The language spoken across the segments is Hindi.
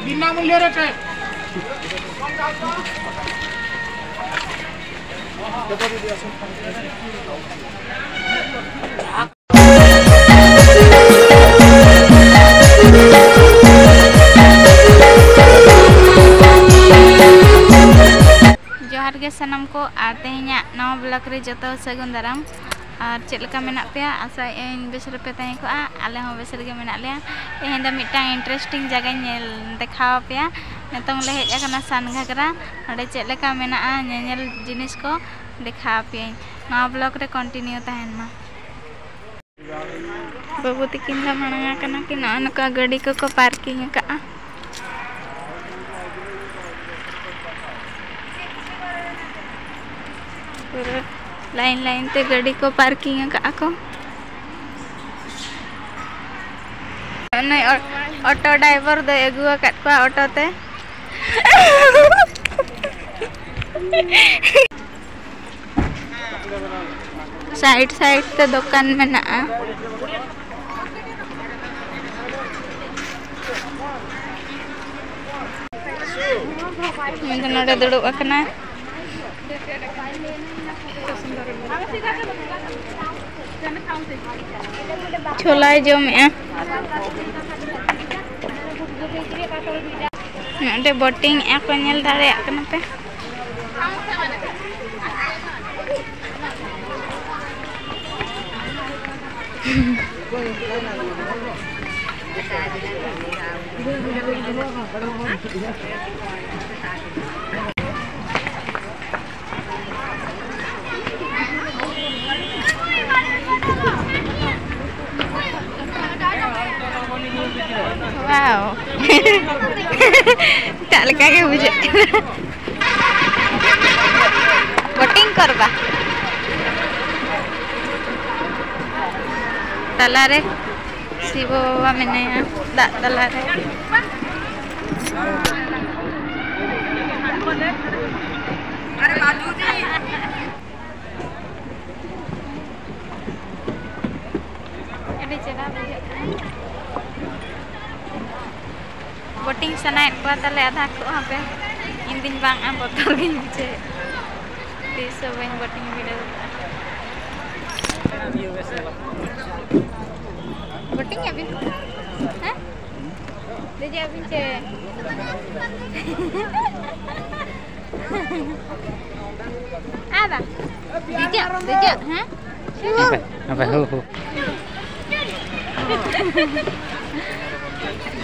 बिना मूल्य रे जोहार गे सनम को और तेहना नवा ब्लॉग रे जो सगुन दाराम और चेलका मेना पे आशा बेस पे तहें को आले हों बेस रे मेना लिया तेहन दो मिटांग इंटरेस्टिंग जगह देखा पे नितों ले हेज आकना सान घागरा अड़े चेलका मेना नेल जिनिस को देखा पे नवा ब्लॉग रे कंटिन्यू तहन मा बाबू तकिन दा मांगा कना कि नका गाड़ी को पार्किंग का पूरा लाइन लाइन ते गाड़ी को पार्किंग का को नहीं ऑटो ड्राइवर दे अगु का ऑटो ते साइड साइड ते दुकान में ना मैं नोड़े दुड़ुब अकना छोला जमे नोड़े बोटिंग को नेल दाड़े पे वाओ ताल का के बुझे बोटिंग करबा तलारे शिव बाबा मैंने दाग तलारे अरे बाजू जी एडी चला बुझे बोटिंग सनाय को तले आधा को पे इन दिन बांग आ बोतल गिन बुझे तीस बन बोटिंग वीडियो बोटिंग अभी हैं दीजिए अभी चे आदा दीजिए हैं apa ho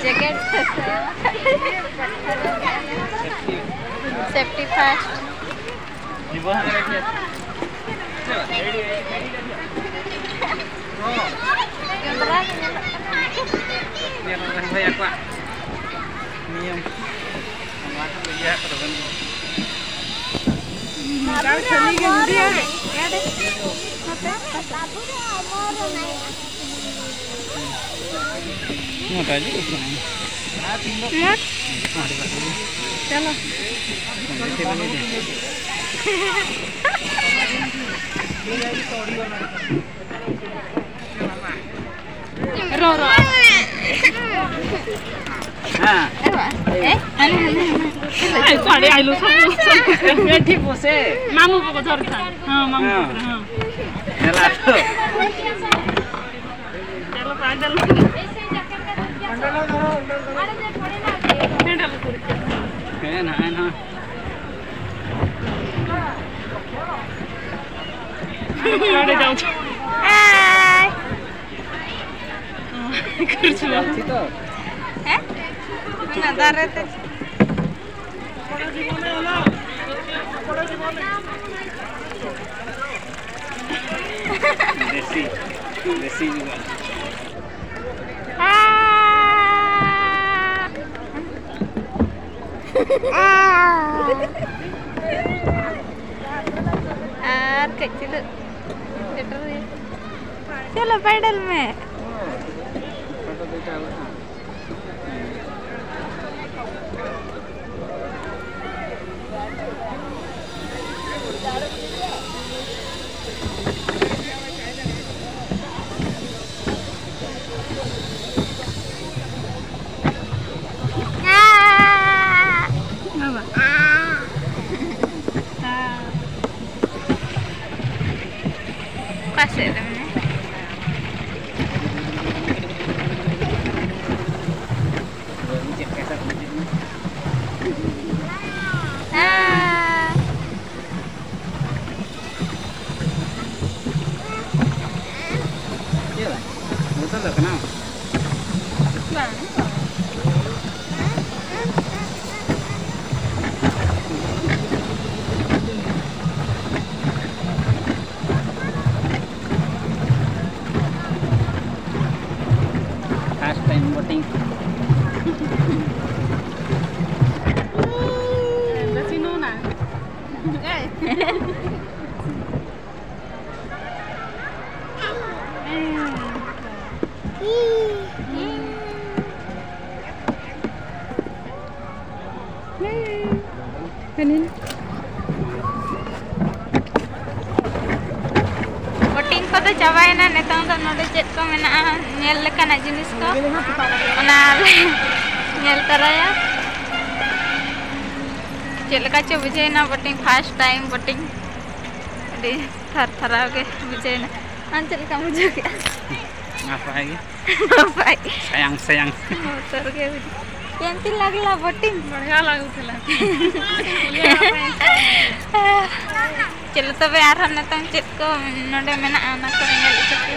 jacket safety first चलो रो रो हाँ साढ़े आइलो सब बैठी बसे मामू को बता रहा हाँ मामू हाँ चला तो चलो पैदल है ना अरे जाओ हाय कुछ नहीं तो हैं ना दारे ते देसी देसी juga कच्चे चलो पैडल में Kanin. Boating ko to chabayna netong do node chet ko mena nyel lekana jinis ko. Ona nyel taraya. Chet leka cho bujayna boating first time boating. Di thar ke bujayna. An chet leka bujay ke. Ngapain? Ngapain? Sayang. Motor ke. केमती लागला बोटिंग बढ़िया लागुतला चलो तबे आरहन नतंग चेत को नोडे मेना आना को नेल चकी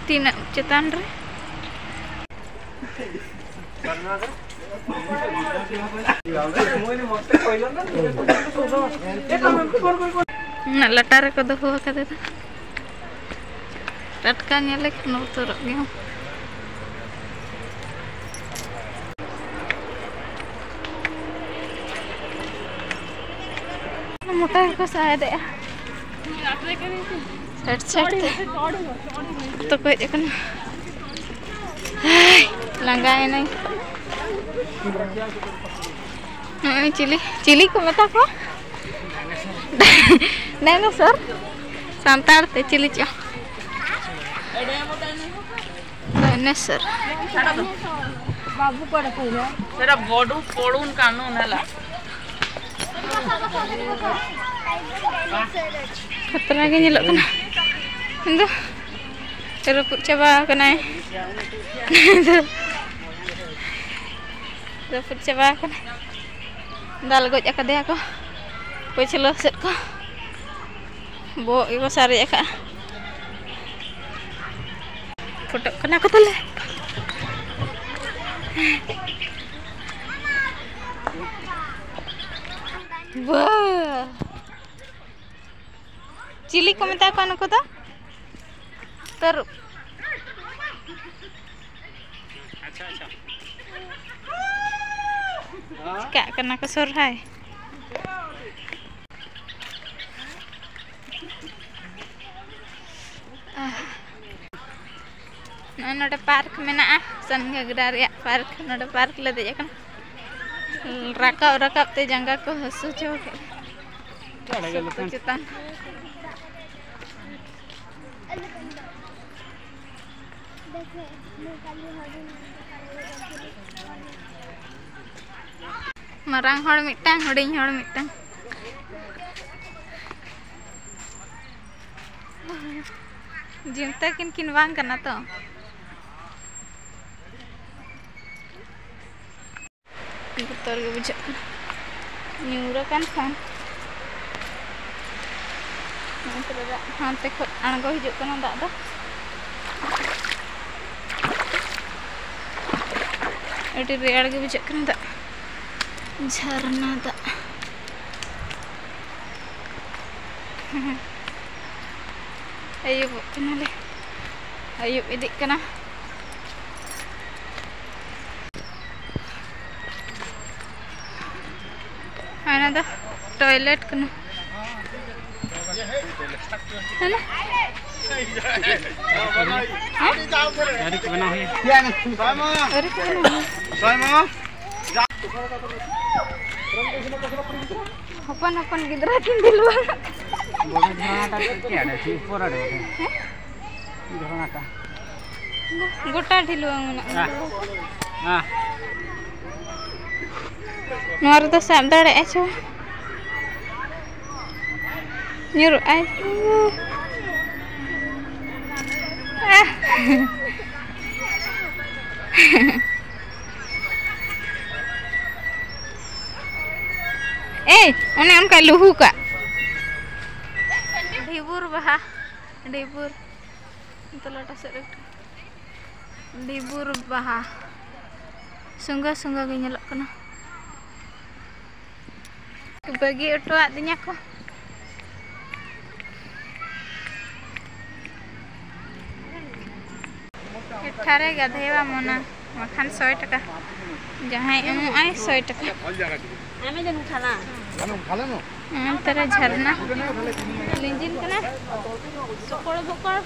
तीन चेतान रे ना लटार को दो कदे टटका नेले खनो उतर गयो मोटा को शायद सेट तो कोई देखन लंगाए नहीं चिली को मता को डायनासोर सांतार ते चिली चा डायनासोर बाबू कोड कइले तेरा बॉडू पोडून कानून हला खतरा के निलो कना इंदो तेरा पुचबा कना द पुचबा कना दाल गoj akade ako पछलो सेट को बो इको सारे का फोटो कना को तले वाह चिली को मता को नको तो तर अच्छा क्या करना को सुर है नोडे पार्क मेना सनगगरा रे पार्क नोडे पार्क ले दे जकन रकाब ते जंगा को हसु चो चितान marang hor mitang huding hor mitang जिमता किन वांग करना तो बतौर के बुझा न्यूरो कान खान हाँ ते आणगो हिजु कना दाग दो एटी रेड़ के बुझा कना दाग झरना दाग ayub kenale ayub idik kana ana da toilet kana ana गाड़ी को बना हुई है अपन गिदरा तीन दिलवा गोटा ढिलुआ नोर तो साब दाड़े छो न्यूरु आई ए ओने उनका लुहु का ढिबुर बहा ढिबुर तो लटा से ढिबुर बहा सुंगा सुंगा के nyelok kana bagi oto adnya ko एठारे गाधेवा मना makan 100 taka jahai ai 100 taka antara झरना लिंजिन कना सकोड़ बकोड़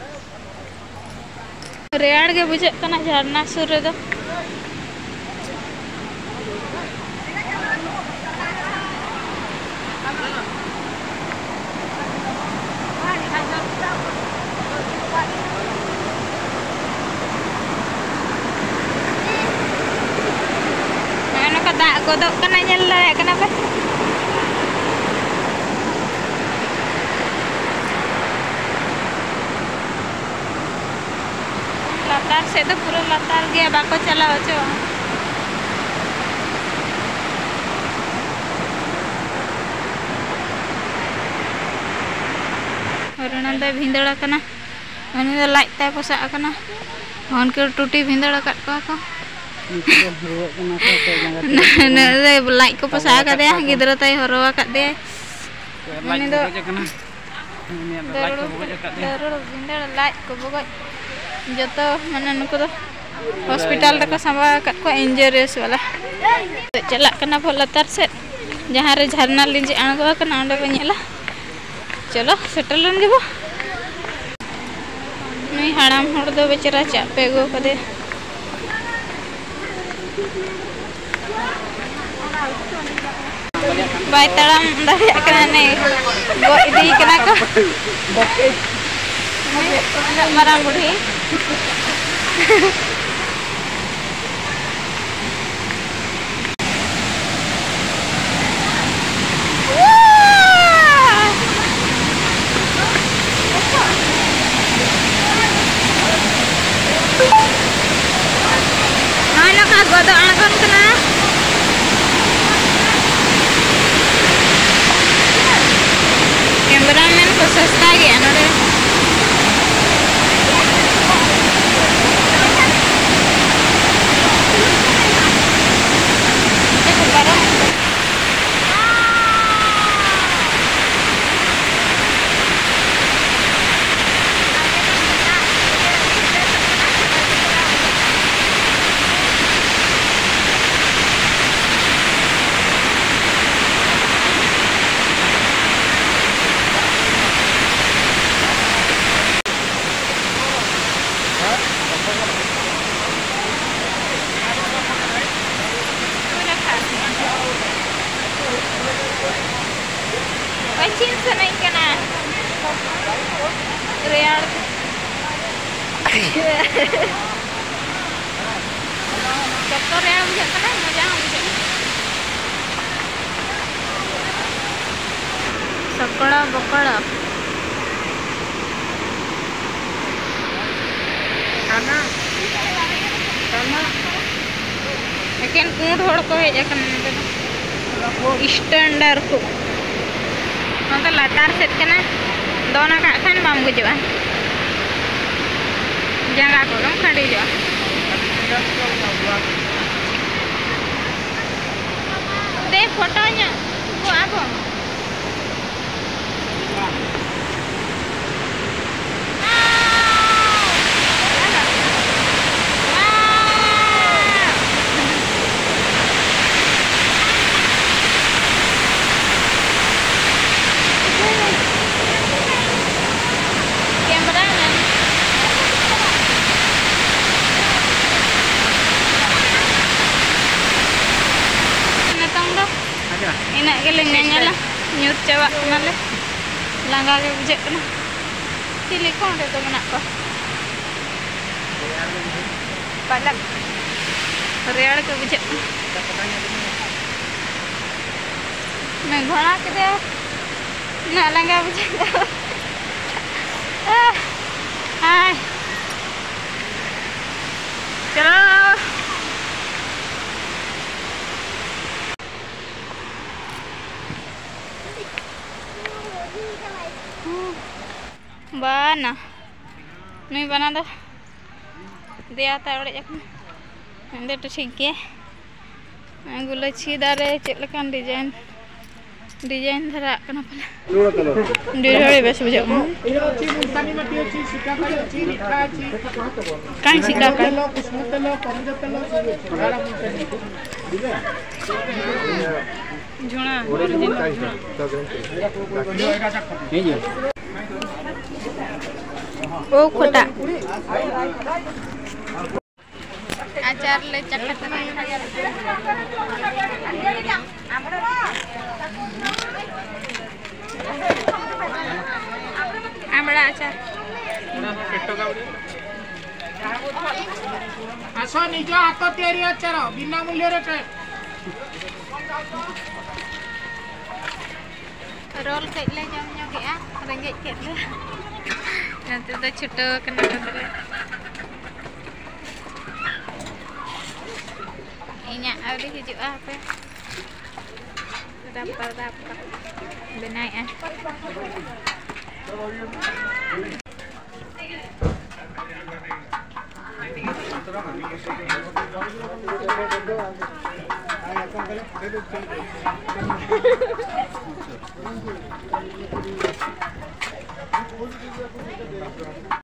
रेयाड़ के बुझे कना झरना सुर रे दो दाग गोदक कना nyel la kenapa latar se तो पूरा latar गया बाको चला होचो और नंदे भिंदड़ा कना उनी दो लाइट ते पोसा कना हन के टूटी भिंदड़ा काट को लाइट को पोसा दे गिद्रा तय हरवा का दे उनी दो लाइट को बगज जतो माने नुको दो हॉस्पिटल तक संबा का को इंजरियस वाला चला कना लतार से जहां रे झरना लिंजे आंगो कना अंडे बनेला चलो सेटलन गेबो नहीं हड़ाम हड़ दो बेचारा चापे गो कदे बाय तड़ाम दाया कना ने गो इदी कना को माराम बुढ़ी godo agon kena cameraman ko sasta gaya nore Pacin senai kena real dokter real bisa kena jangan bisa सकोड़ा बकोड़ा खाना खाना लेकिन कूट होड़ को है जखन स्टैंडर्ड को मतलब लातार सेट कना दोना का खान बाम गुजवा जगह को दम खड़ी जो दे फोटोnya को आबो इना के लेंगला न्यूज चावा नाले लांगा के बुझे कना चिली को तो मना को पालक रेड़ के बुझे मैं घोड़ा के दे ना लांगा बुझे हाय चलो bana नहीं बना दो दिया था उड़े जखन इंदे तो ठीक है गुलाची दारे चेक लकान डिजाइन डिजाइन धरा कना पले डिजाइन बेस बुझा काई सिका का झुणा ओ खोटा आचार ले चखत आमड़ा आचार आस निज हाथ तैयारी आचार बिना मूल्य रोल कइले जम गया रेंगे केले नते तो छुटो कना करे इnya आवरी हिजुआ पे dapat benaik